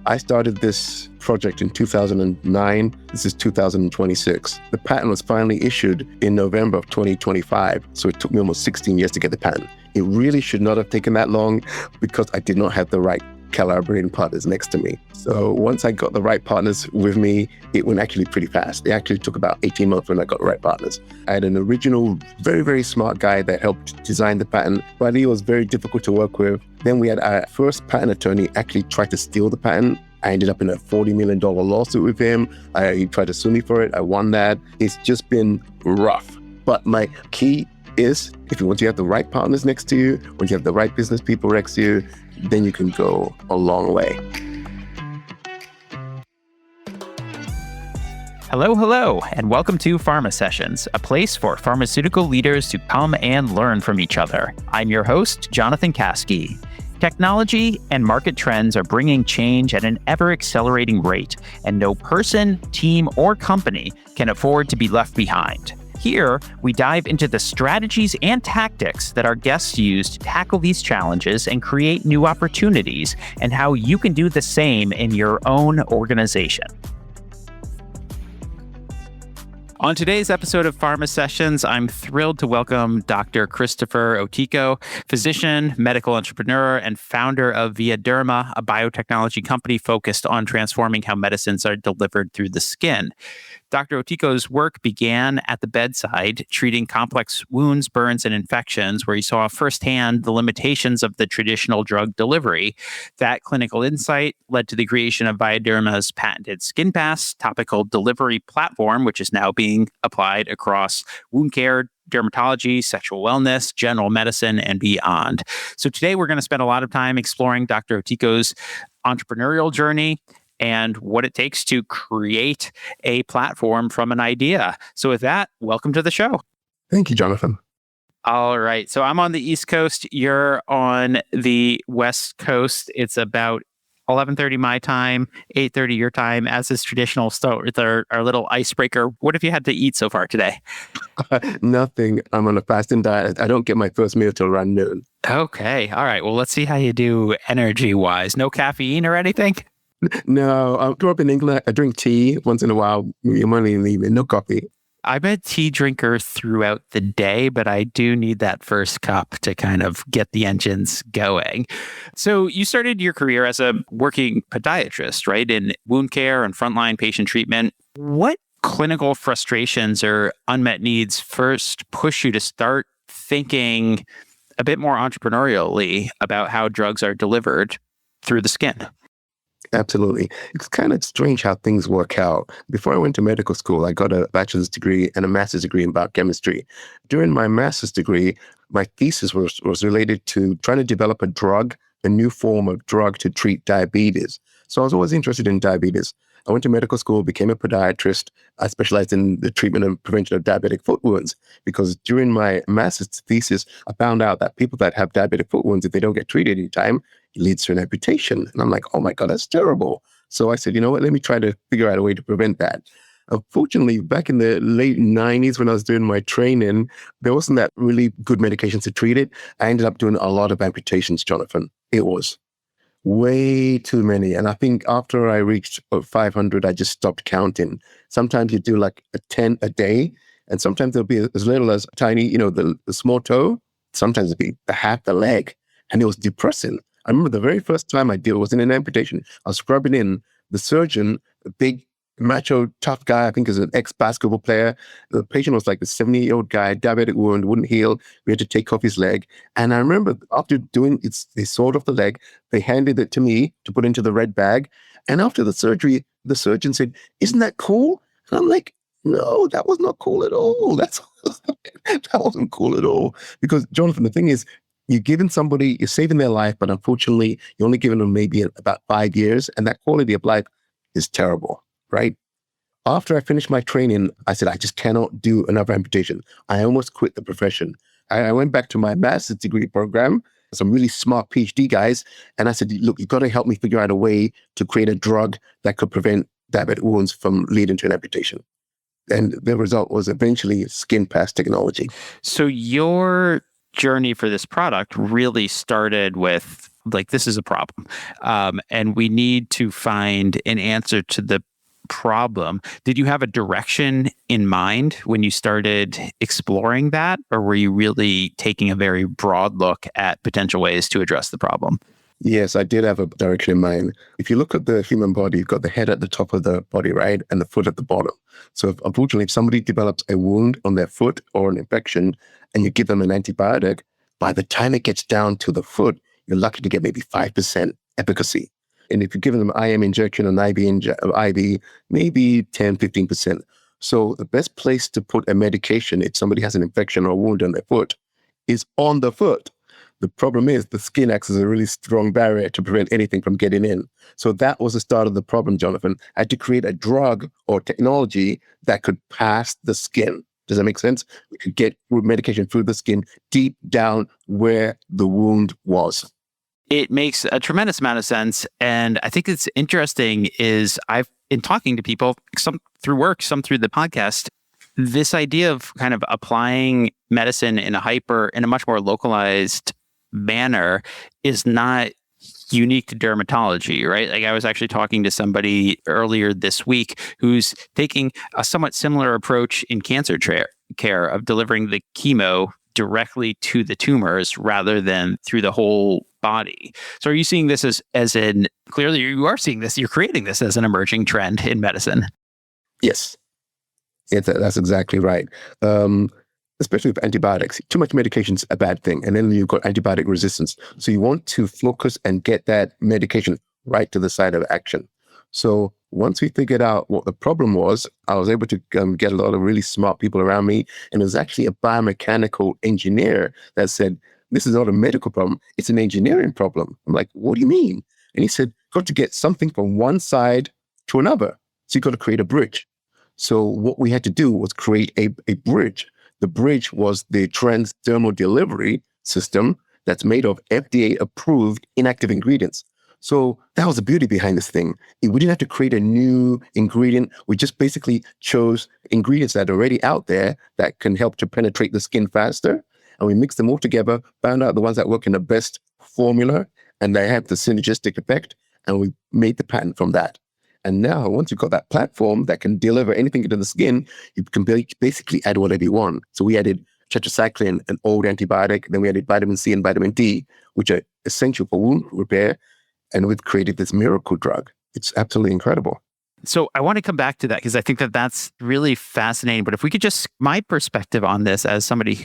I started this project in 2009. This is 2026. The patent was finally issued in November of 2025. So it took me almost 16 years to get the patent. It really should not have taken that long because I did not have the right collaborating partners next to me. So once I got the right partners with me, it went actually pretty fast. It actually took about 18 months when I got the right partners. I had an original, very, very smart guy that helped design the patent, but he was very difficult to work with. Then we had our first patent attorney actually try to steal the patent. I ended up in a $40 million lawsuit with him. He tried to sue me for it. I won that. It's just been rough. But my key is, once you have the right partners next to you, once you have the right business people next to you, then you can go a long way. Hello, and welcome to Pharma Sessions, a place for pharmaceutical leaders to come and learn from each other. I'm your host, Jonathan Kaskey. Technology and market trends are bringing change at an ever-accelerating rate, and no person, team, or company can afford to be left behind. Here, we dive into the strategies and tactics that our guests use to tackle these challenges and create new opportunities, and how you can do the same in your own organization. On today's episode of Pharma Sessions, I'm thrilled to welcome Dr. Christopher Otiko, physician, medical entrepreneur, and founder of Vera Therapeutics, a biotechnology company focused on transforming how medicines are delivered through the skin. Dr. Otiko's work began at the bedside, treating complex wounds, burns, and infections, where he saw firsthand the limitations of the traditional drug delivery. That clinical insight led to the creation of Vera Therapeutics' patented SkinPass topical delivery platform, which is now being applied across wound care, dermatology, sexual wellness, general medicine, and beyond. So today we're going to spend a lot of time exploring Dr. Otiko's entrepreneurial journey and what it takes to create a platform from an idea. So with that, welcome to the show. Thank you, Jonathan. All right. So I'm on the East Coast. You're on the West Coast. It's about 11:30 my time, 8:30 your time, as is traditional. So with our little icebreaker, what have you had to eat so far today? Nothing. I'm on a fasting diet. I don't get my first meal till around noon. Okay. All right. Well, let's see how you do energy-wise. No caffeine or anything? No, I grew up in England. I drink tea once in a while. Money in the evening, no coffee. I'm a tea drinker throughout the day, but I do need that first cup to kind of get the engines going. So you started your career as a working podiatrist, right, in wound care and frontline patient treatment. What clinical frustrations or unmet needs first push you to start thinking a bit more entrepreneurially about how drugs are delivered through the skin? Absolutely. It's kind of strange how things work out. Before I went to medical school, I got a bachelor's degree and a master's degree in biochemistry. During my master's degree, my thesis was related to trying to develop a new form of drug to treat diabetes. So I was always interested in diabetes. I went to medical school, became a podiatrist. I specialized in the treatment and prevention of diabetic foot wounds because during my master's thesis, I found out that people that have diabetic foot wounds, if they don't get treated in time, it leads to an amputation. And I'm like, oh my God, that's terrible. So I said, you know what, let me try to figure out a way to prevent that. Unfortunately, back in the late 90s when I was doing my training, there wasn't that really good medication to treat it. I ended up doing a lot of amputations, Jonathan. It was way too many. And I think after I reached 500, I just stopped counting. Sometimes you do like 10 a day, and sometimes it'll be as little as tiny, the small toe. Sometimes it'll be half the leg. And it was depressing. I remember the very first time I did it was in an amputation. I was scrubbing in. The surgeon, a big, macho, tough guy, I think is an ex-basketball player. The patient was like a 70-year-old guy, diabetic wound, wouldn't heal. We had to take off his leg. And I remember after doing it, they sawed off the leg. They handed it to me to put into the red bag. And after the surgery, the surgeon said, "Isn't that cool?" And I'm like, no, that was not cool at all. That wasn't cool at all. Because, Jonathan, the thing is, you're saving their life, but unfortunately, you're only giving them maybe about 5 years, and that quality of life is terrible, right? After I finished my training, I said, I just cannot do another amputation. I almost quit the profession. I went back to my master's degree program, some really smart PhD guys, and I said, look, you've got to help me figure out a way to create a drug that could prevent diabetic wounds from leading to an amputation. And the result was eventually SkinPass technology. So your journey for this product really started with like this is a problem. And we need to find an answer to the problem. Did you have a direction in mind when you started exploring that? Or were you really taking a very broad look at potential ways to address the problem? Yes, I did have a direction in mind. If you look at the human body, you've got the head at the top of the body, right? And the foot at the bottom. So unfortunately, if somebody develops a wound on their foot or an infection and you give them an antibiotic, by the time it gets down to the foot, you're lucky to get maybe 5% efficacy. And if you give them an IM injection, an IV, maybe 10, 15%. So the best place to put a medication if somebody has an infection or a wound on their foot is on the foot. The problem is the skin acts as a really strong barrier to prevent anything from getting in. So that was the start of the problem, Jonathan. I had to create a drug or technology that could pass the skin. Does that make sense? We could get medication through the skin deep down where the wound was. It makes a tremendous amount of sense. And I think it's interesting is I've been talking to people, some through work, some through the podcast, this idea of kind of applying medicine in a much more localized manner is not unique to dermatology, right? Like I was actually talking to somebody earlier this week who's taking a somewhat similar approach in cancer care of delivering the chemo directly to the tumors rather than through the whole body. So are you seeing this clearly you are seeing this, you're creating this as an emerging trend in medicine? Yes, that's exactly right. Especially with antibiotics, too much medication is a bad thing. And then you've got antibiotic resistance. So you want to focus and get that medication right to the site of action. So once we figured out what the problem was, I was able to get a lot of really smart people around me. And it was actually a biomechanical engineer that said, this is not a medical problem, it's an engineering problem. I'm like, what do you mean? And he said, got to get something from one side to another. So you got to create a bridge. So what we had to do was create a bridge. The bridge was the transdermal delivery system that's made of FDA-approved inactive ingredients. So that was the beauty behind this thing. We didn't have to create a new ingredient. We just basically chose ingredients that are already out there that can help to penetrate the skin faster. And we mixed them all together, found out the ones that work in the best formula, and they have the synergistic effect, and we made the patent from that. And now, once you've got that platform that can deliver anything into the skin, you can basically add whatever you want. So we added tetracycline, an old antibiotic. Then we added vitamin C and vitamin D, which are essential for wound repair. And we've created this miracle drug. It's absolutely incredible. So I want to come back to that because I think that that's really fascinating. But if we could my perspective on this as somebody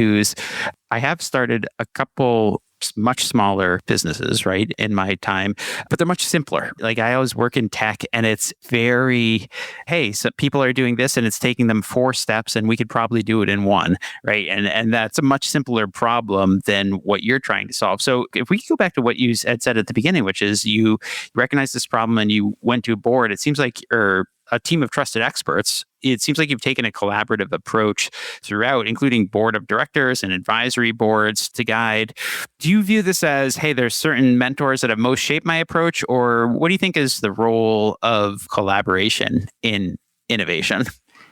I have started a couple much smaller businesses, right, in my time, but they're much simpler. Like I always work in tech and it's very, hey, so people are doing this and it's taking them 4 steps and we could probably do it in 1, right? And that's a much simpler problem than what you're trying to solve. So if we go back to what you had said at the beginning, which is you recognize this problem and you went to a board, it seems like a team of trusted experts. It seems like you've taken a collaborative approach throughout, including board of directors and advisory boards to guide. Do you view this as, hey, there's certain mentors that have most shaped my approach? Or what do you think is the role of collaboration in innovation?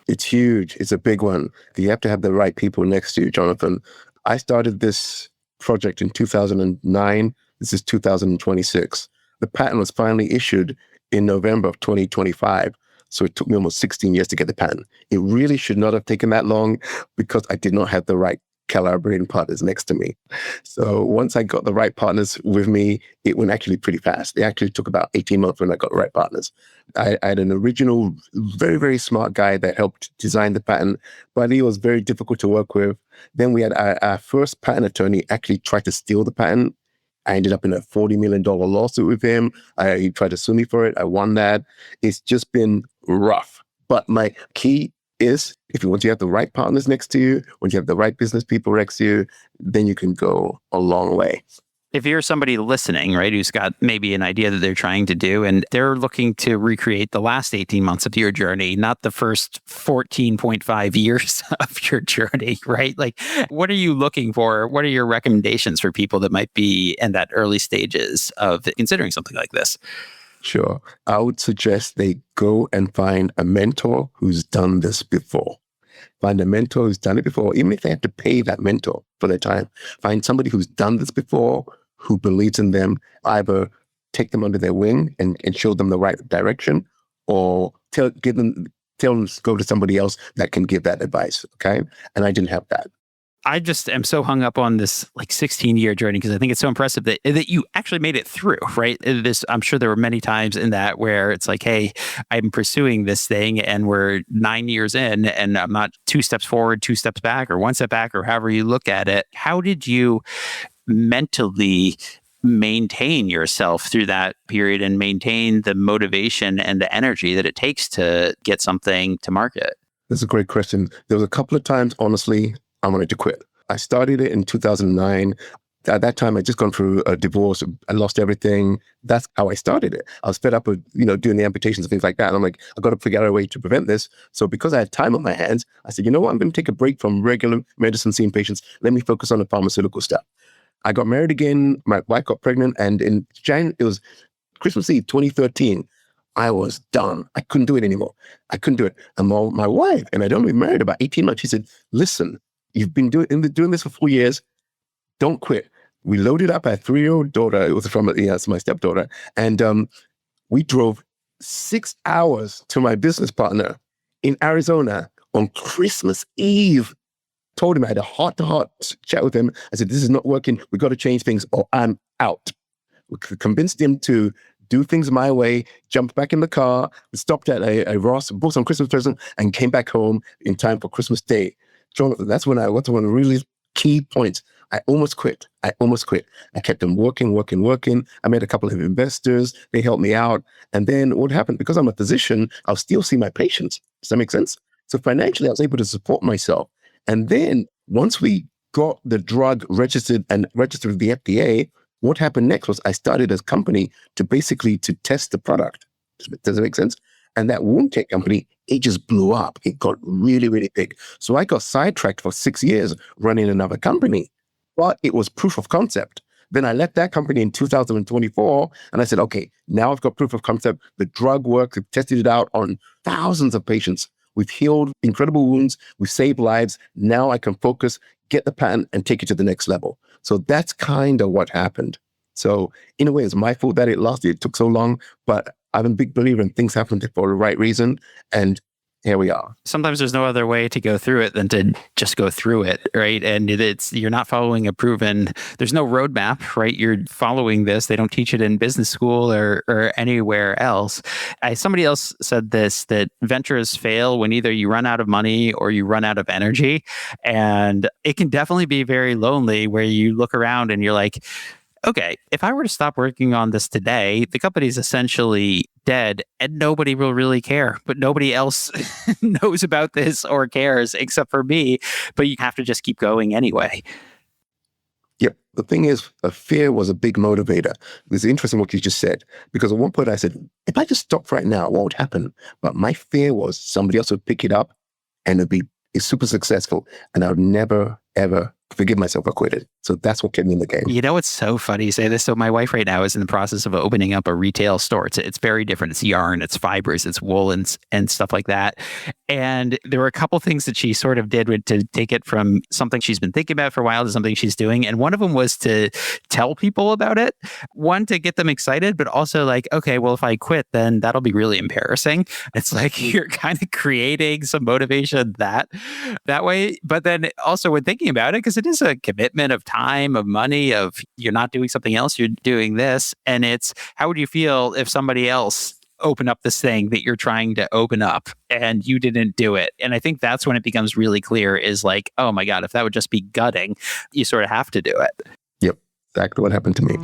It's huge. It's a big one. You have to have the right people next to you, Jonathan. I started this project in 2009. This is 2026. The patent was finally issued in November of 2025. So it took me almost 16 years to get the patent. It really should not have taken that long because I did not have the right collaborating partners next to me. So once I got the right partners with me, it went actually pretty fast. It actually took about 18 months when I got the right partners. I had an original, very, very smart guy that helped design the patent, but he was very difficult to work with. Then we had our first patent attorney actually try to steal the patent. I ended up in a $40 million lawsuit with him. He tried to sue me for it. I won that. It's just been rough. But my key is once you have the right partners next to you, once you have the right business people next to you, then you can go a long way. If you're somebody listening, right, who's got maybe an idea that they're trying to do and they're looking to recreate the last 18 months of your journey, not the first 14.5 years of your journey, right? Like, what are you looking for? What are your recommendations for people that might be in that early stages of considering something like this? Sure. I would suggest they go and find a mentor who's done this before. Find a mentor who's done it before, even if they have to pay that mentor for their time. Find somebody who's done this before, who believes in them, either take them under their wing and show them the right direction, or tell them to go to somebody else that can give that advice. Okay. And I didn't have that. I just am so hung up on this 16-year journey because I think it's so impressive that you actually made it through, right? I'm sure there were many times in that where it's like, hey, I'm pursuing this thing and we're 9 years in and I'm not 2 steps forward, 2 steps back, or 1 step back, or however you look at it. How did you mentally maintain yourself through that period and maintain the motivation and the energy that it takes to get something to market? That's a great question. There was a couple of times, honestly, I wanted to quit. I started it in 2009. At that time, I'd just gone through a divorce. I lost everything. That's how I started it. I was fed up with, doing the amputations and things like that. And I'm like, I've got to figure out a way to prevent this. So because I had time on my hands, I said, you know what? I'm going to take a break from regular medicine seeing patients. Let me focus on the pharmaceutical stuff. I got married again. My wife got pregnant. And in January, it was Christmas Eve, 2013. I was done. I couldn't do it anymore. I couldn't do it. And my wife, and I'd only been married about 18 months, she said, listen, you've been doing this for 4 years. Don't quit. We loaded up our 3-year-old daughter. It was from my stepdaughter. And we drove 6 hours to my business partner in Arizona on Christmas Eve. Told him I had a heart-to-heart chat with him. I said, this is not working. We got to change things or I'm out. We convinced him to do things my way, jumped back in the car, stopped at a Ross, bought some Christmas present, and came back home in time for Christmas Day. Jonathan, that's one of the really key points. I almost quit. I kept on working. I met a couple of investors. They helped me out. And then what happened? Because I'm a physician, I'll still see my patients. Does that make sense? So financially, I was able to support myself. And then once we got the drug registered with the FDA, what happened next was I started a company to test the product. Does it make sense? And that wound care company, it just blew up. It got really, really big. So I got sidetracked for 6 years running another company, but it was proof of concept. Then I left that company in 2024 and I said, okay, now I've got proof of concept. The drug works. We've tested it out on thousands of patients. We've healed incredible wounds. We've saved lives. Now I can focus, get the patent, and take it to the next level. So that's kind of what happened. So in a way, it's my fault that it lasted. It took so long, but I'm a big believer in things happen for the right reason. And here we are. Sometimes there's no other way to go through it than to just go through it, right? And you're not following there's no roadmap, right? You're following this. They don't teach it in business school or anywhere else. Somebody else said this, that ventures fail when either you run out of money or you run out of energy. And it can definitely be very lonely where you look around and you're like, okay, if I were to stop working on this today, the company's essentially dead and nobody will really care, but nobody else knows about this or cares except for me, but you have to just keep going anyway. Yep. The thing is, fear was a big motivator. It's interesting what you just said, because at one point I said, if I just stopped right now, what would happen? But my fear was somebody else would pick it up and it'd be super successful and I would never, ever forgive myself for quitting. So that's what kept me in the game. You know, it's so funny you say this. So my wife right now is in the process of opening up a retail store. It's very different. It's yarn, it's fibers, it's woolens and stuff like that. And there were a couple things that she sort of did to take it from something she's been thinking about for a while to something she's doing. And one of them was to tell people about it. One, to get them excited, but also like, okay, well, if I quit, then that'll be really embarrassing. It's like you're kind of creating some motivation that way. But then also when thinking about it, because it is a commitment of time, of money, of you're not doing something else, you're doing this. And it's, how would you feel if somebody else opened up this thing that you're trying to open up and you didn't do it? And I think that's when it becomes really clear is like, oh my God, if that would just be gutting, you sort of have to do it. Yep, exactly what happened to me.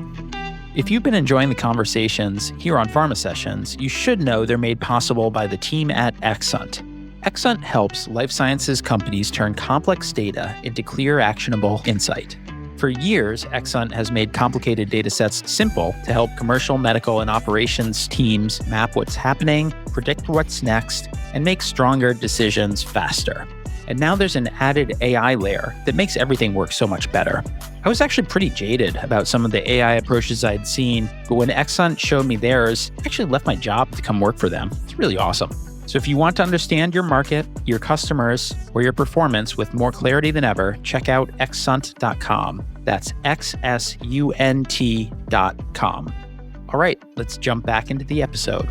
If you've been enjoying the conversations here on Pharma Sessions, you should know they're made possible by the team at Exunt. Exunt helps life sciences companies turn complex data into clear, actionable insight. For years, Exunt has made complicated data sets simple to help commercial, medical, and operations teams map what's happening, predict what's next, and make stronger decisions faster. And now there's an added AI layer that makes everything work so much better. I was actually pretty jaded about some of the AI approaches I'd seen, but when Exunt showed me theirs, I actually left my job to come work for them. It's really awesome. So if you want to understand your market, your customers, or your performance with more clarity than ever, check out xsunt.com. That's xsunt.com. All right, let's jump back into the episode.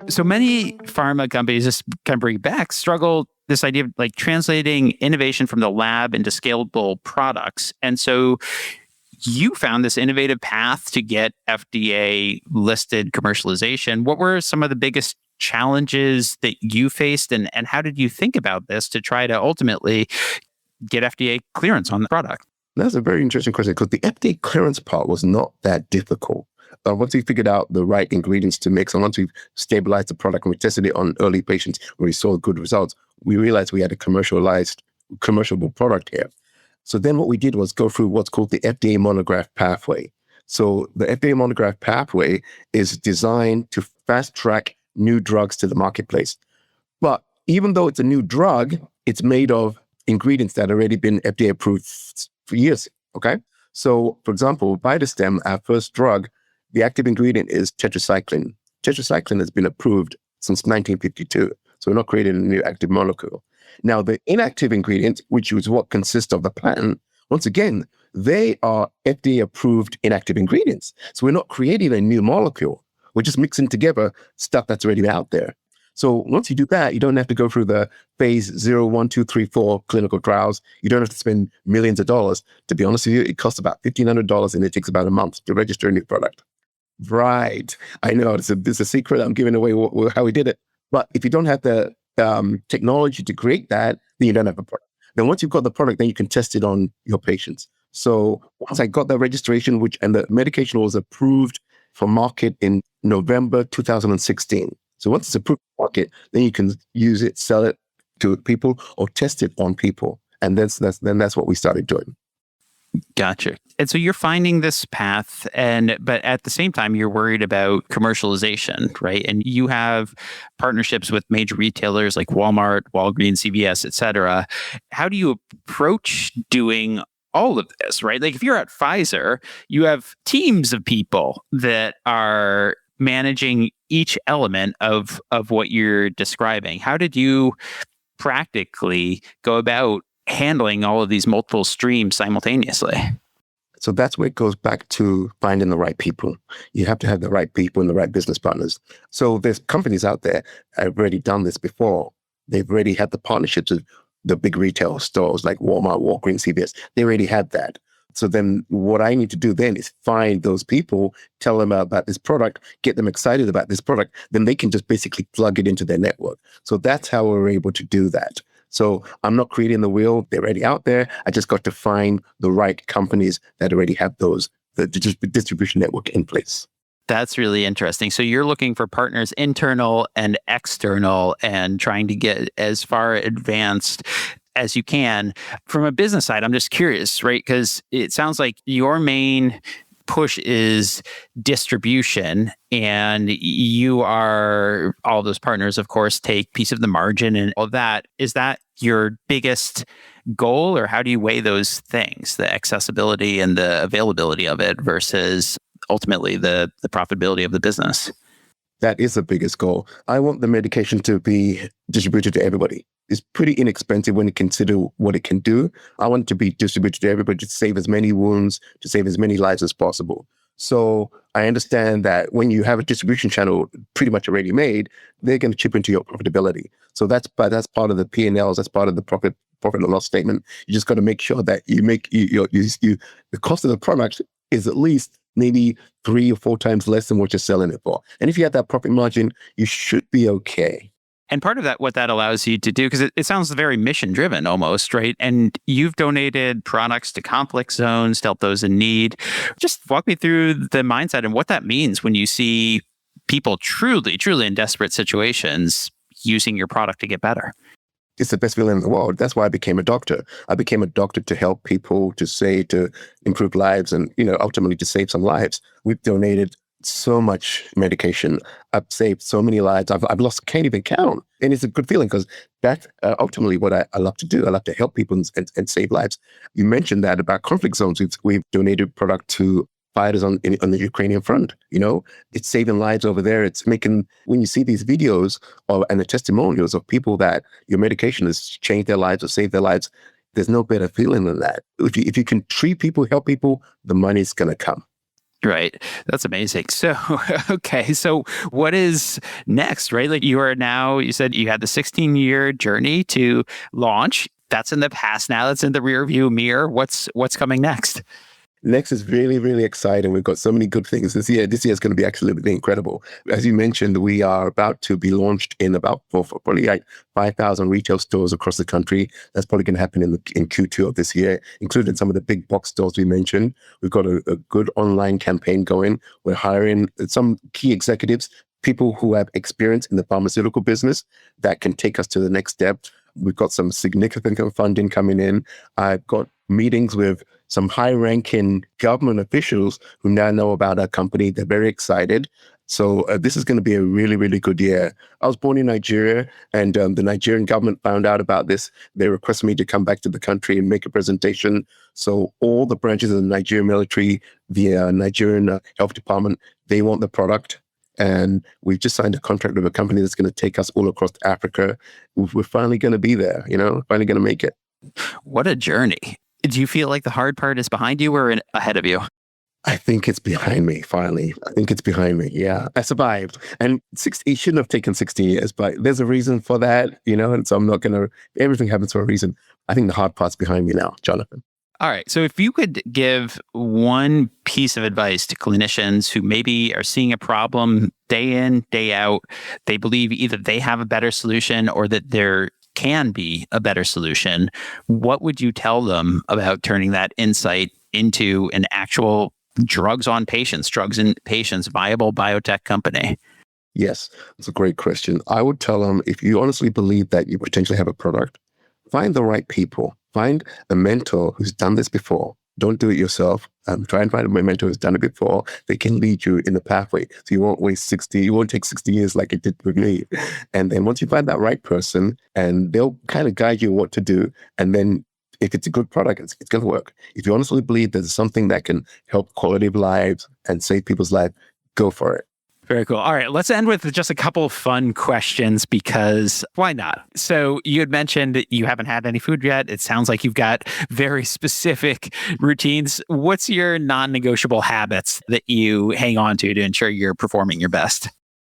So many pharma companies, just kind of bring it back, struggle this idea of like translating innovation from the lab into scalable products. And so you found this innovative path to get FDA listed commercialization. What were some of the biggest challenges that you faced, and how did you think about this to try to ultimately get FDA clearance on the product? That's a very interesting question, because the FDA clearance part was not that difficult. Once we figured out the right ingredients to mix, and once we've stabilized the product and we tested it on early patients where we saw good results, we realized we had a commercializable product here. So then what we did was go through what's called the FDA monograph pathway. So the FDA monograph pathway is designed to fast track new drugs to the marketplace. But even though it's a new drug, it's made of ingredients that have already been FDA approved for years, okay? So for example, Vitastem, our first drug, the active ingredient is tetracycline. Tetracycline has been approved since 1952. So we're not creating a new active molecule. Now, the inactive ingredient, which is what consists of the patent, once again, they are FDA-approved inactive ingredients. So we're not creating a new molecule. We're just mixing together stuff that's already out there. So once you do that, you don't have to go through the phase 0, 1, 2, 3, 4 clinical trials. You don't have to spend millions of dollars. To be honest with you, it costs about $1,500 and it takes about a month to register a new product. Right. I know it's a secret. I'm giving away how we did it. But if you don't have the technology to create that, then you don't have a product. Then once you've got the product, then you can test it on your patients. So once I got the registration, and the medication was approved for market in November 2016. So once it's approved for market, then you can use it, sell it to people, or test it on people. And that's what we started doing. Gotcha. And so you're finding this path, but at the same time, you're worried about commercialization, right? And you have partnerships with major retailers like Walmart, Walgreens, CVS, et cetera. How do you approach doing all of this, right? Like if you're at Pfizer, you have teams of people that are managing each element of what you're describing. How did you practically go about handling all of these multiple streams simultaneously? So that's where it goes back to finding the right people. You have to have the right people and the right business partners. So there's companies out there that have already done this before. They've already had the partnerships with the big retail stores like Walmart, Walgreens, CVS. They already had that. So then what I need to do then is find those people, tell them about this product, get them excited about this product. Then they can just basically plug it into their network. So that's how we're able to do that. So I'm not creating the wheel. They're already out there. I just got to find the right companies that already have the distribution network in place. That's really interesting. So you're looking for partners internal and external and trying to get as far advanced as you can. From a business side, I'm just curious, right? Because it sounds like your main push is distribution, and all those partners, of course, take piece of the margin and all that. Is that your biggest goal, or how do you weigh those things, the accessibility and the availability of it versus ultimately the profitability of the business? That is the biggest goal. I want the medication to be distributed to everybody. It's pretty inexpensive when you consider what it can do. I want it to be distributed to everybody to save as many wounds, to save as many lives as possible. So I understand that when you have a distribution channel pretty much already made, they're going to chip into your profitability. So that's part of the P&Ls. That's part of the profit and loss statement. You just got to make sure that you make the cost of the product is at least maybe 3 or 4 times less than what you're selling it for. And if you have that profit margin, you should be okay. And part of that, what that allows you to do, because it sounds very mission driven almost, right? And you've donated products to conflict zones to help those in need. Just walk me through the mindset and what that means when you see people truly, truly in desperate situations using your product to get better. It's the best feeling in the world. That's why I became a doctor. I became a doctor to help people, to improve lives, and ultimately to save some lives. We've donated so much medication. I've saved so many lives. I've lost, can't even count. And it's a good feeling because that's ultimately what I love to do. I love to help people and save lives. You mentioned that about conflict zones. We've donated product to fighters on the Ukrainian front. It's saving lives over there. It's making, when you see these videos and the testimonials of people that your medication has changed their lives or saved their lives, there's no better feeling than that. If you can treat people, help people, the money's going to come. Right. That's amazing. So, okay. So what is next, right? Like you said you had the 16-year journey to launch. That's in the past now. That's in the rear view mirror. What's coming next? Next is really, really exciting. We've got so many good things this year. This year is going to be absolutely incredible. As you mentioned, we are about to be launched in about probably like 5,000 retail stores across the country. That's probably going to happen in Q2 of this year, including some of the big box stores we mentioned. We've got a good online campaign going. We're hiring some key executives, people who have experience in the pharmaceutical business that can take us to the next step. We've got some significant funding coming in. I've got meetings with some high-ranking government officials who now know about our company. They're very excited. So this is going to be a really, really good year. I was born in Nigeria, and the Nigerian government found out about this. They requested me to come back to the country and make a presentation. So all the branches of the Nigerian military, the Nigerian health department, they want the product. And we've just signed a contract with a company that's going to take us all across Africa. We're finally going to be there, finally going to make it. What a journey. Do you feel like the hard part is behind you or ahead of you? I think it's behind me, finally. I think it's behind me. Yeah, I survived. And it shouldn't have taken 16 years, but there's a reason for that, and so I'm not going to, everything happens for a reason. I think the hard part's behind me now, Jonathan. All right. So if you could give one piece of advice to clinicians who maybe are seeing a problem day in, day out, they believe either they have a better solution or that there can be a better solution, what would you tell them about turning that insight into an actual drugs in patients, viable biotech company? Yes, that's a great question. I would tell them, if you honestly believe that you potentially have a product, find the right people. Find a mentor who's done this before. Don't do it yourself. Try and find a mentor who's done it before. They can lead you in the pathway. So you won't take 60 years like it did with me. And then once you find that right person, and they'll kind of guide you what to do. And then if it's a good product, it's going to work. If you honestly believe there's something that can help quality of lives and save people's lives, go for it. Very cool. All right, let's end with just a couple of fun questions because why not? So you had mentioned that you haven't had any food yet. It sounds like you've got very specific routines. What's your non-negotiable habits that you hang on to ensure you're performing your best?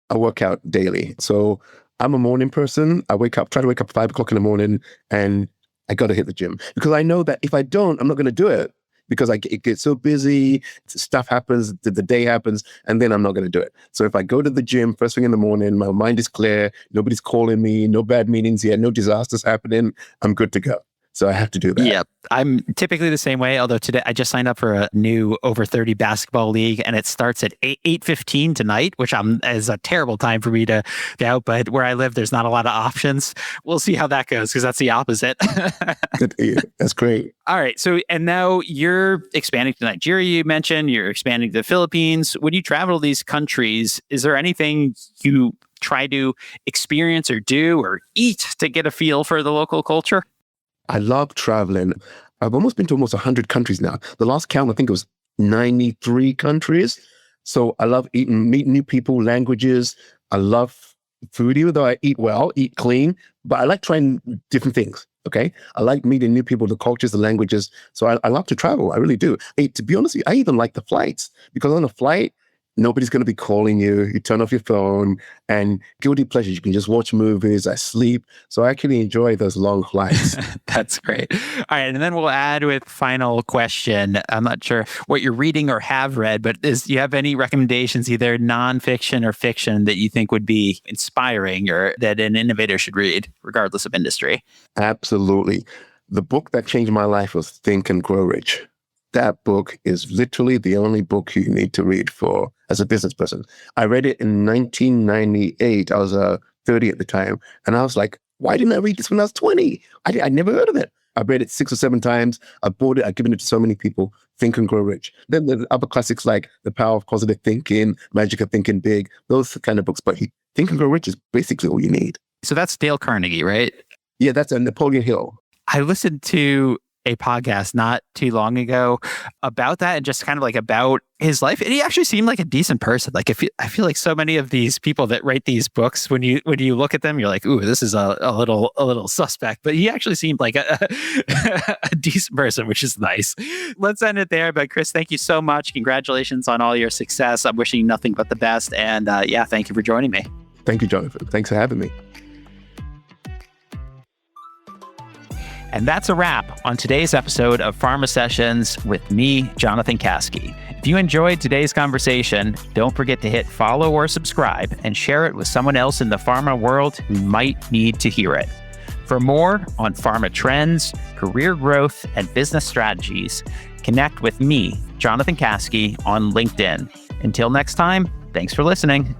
I work out daily. So I'm a morning person. I try to wake up 5 o'clock in the morning, and I got to hit the gym because I know that if I don't, I'm not going to do it. Because it gets so busy, stuff happens, the day happens, and then I'm not going to do it. So if I go to the gym first thing in the morning, my mind is clear, nobody's calling me, no bad meetings yet, no disasters happening, I'm good to go. So I have to do that. Yeah, I'm typically the same way. Although today I just signed up for a new over 30 basketball league, and it starts at 8:15 tonight, which is a terrible time for me to get out. But where I live, there's not a lot of options. We'll see how that goes because that's the opposite. Good to hear. That's great. All right. So, and now you're expanding to Nigeria. You mentioned you're expanding to the Philippines. When you travel to these countries, is there anything you try to experience or do or eat to get a feel for the local culture? I love traveling. I've almost been to almost 100 countries now. The last count, I think it was 93 countries. So I love meeting new people, languages. I love food, even though I eat well, eat clean, but I like trying different things. Okay. I like meeting new people, the cultures, the languages. So I love to travel. I really do. To be honest with you, I even like the flights because on a flight, nobody's going to be calling you. You turn off your phone and guilty pleasures. You can just watch movies. I sleep. So I actually enjoy those long flights. That's great. All right. And then we'll add with final question. I'm not sure what you're reading or have read, but do you have any recommendations, either nonfiction or fiction, that you think would be inspiring or that an innovator should read, regardless of industry? Absolutely. The book that changed my life was Think and Grow Rich. That book is literally the only book you need to read as a business person. I read it in 1998. I was 30 at the time. And I was like, why didn't I read this when I was 20? I never heard of it. I read it 6 or 7 times. I bought it. I've given it to so many people. Think and Grow Rich. Then the other classics like The Power of Positive Thinking, Magic of Thinking Big, those kind of books. But Think and Grow Rich is basically all you need. So that's Dale Carnegie, right? Yeah, that's a Napoleon Hill. I listened to a podcast not too long ago about that and just kind of like about his life. And he actually seemed like a decent person. Like I feel like so many of these people that write these books, when you look at them, you're like, ooh, this is a little suspect. But he actually seemed like a decent person, which is nice. Let's end it there. But Chris, thank you so much. Congratulations on all your success. I'm wishing you nothing but the best. And thank you for joining me. Thank you, Jonathan. Thanks for having me. And that's a wrap on today's episode of Pharma Sessions with me, Jonathan Kaskey. If you enjoyed today's conversation, don't forget to hit follow or subscribe and share it with someone else in the pharma world who might need to hear it. For more on pharma trends, career growth, and business strategies, connect with me, Jonathan Kaskey, on LinkedIn. Until next time, thanks for listening.